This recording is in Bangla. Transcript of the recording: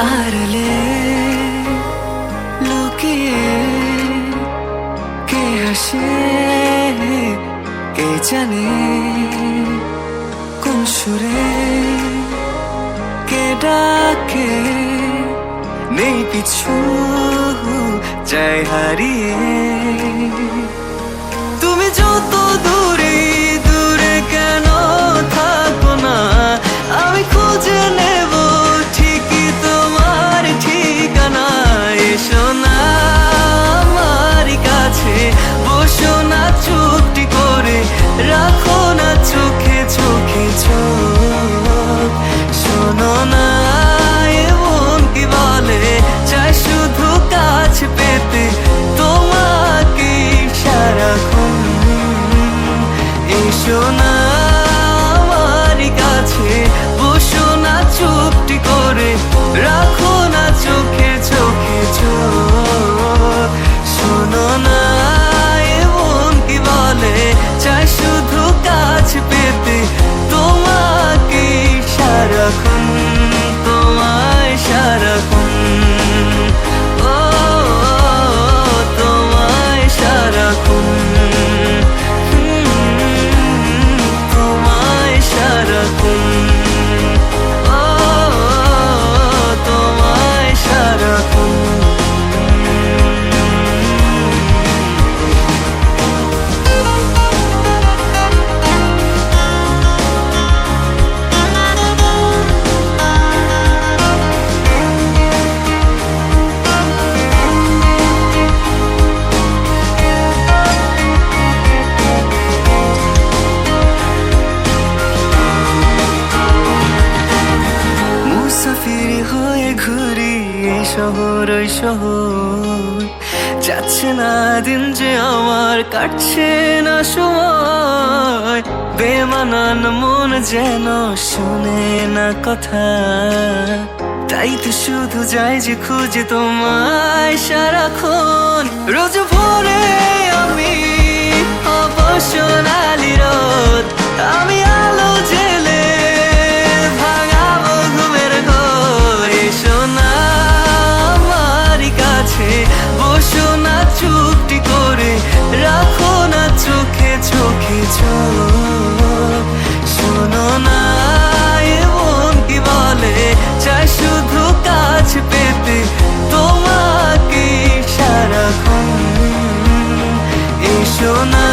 আড়ালে লুকিয়ে কে হাসে কে জানে কোন সুরে কে ডাকে নেই পিছু চাই হারিয়ে তুমি যত দূরে দূরে কেন থাকো না আমি খুঁজে নেব ঠিকই তোমার ঠিকানা এসো না আমার কাছে বসো না চুপটি করে রাখো না চোখে চোখে চোখ শোনো না এমন কি বলে চাই শুধু কাছে পেতে তোমাকে সারাক্ষণ এসো না আমার কাছে বসো না চুপটি করে রাখো না চোখে চোখে চোখ শোনো না এমন কি বলে চাই শুধু কাছে পেতে তোমাকে সারাক্ষণ তোমায় সারাক্ষণ ও তোমায় সারাক্ষণ তোমায় সারাক্ষণ ও তোমায় সারাক্ষণ মুসাফির হয়ে ঘুরি এই শহর ওই শহর যাচ্ছে না দিন যে আমার কাটছে না সময় বেমানান মন যেন শুনে না কথা তাই তো শুধু যাই যে খুঁজে তোমায় সারাক্ষণ রোজ ভোরে আমি অবসনালি রোদ আমি আলো জেলে ভাঙাবো ঘুমের ঘোর এসো না আমার কাছে বসো না চুপটি করে রাখো না চোখে চোখে চোখ শোনো না এমন কি বলে চাই শুধু কাছে পেতে তোমাকে সারাক্ষণ এসো না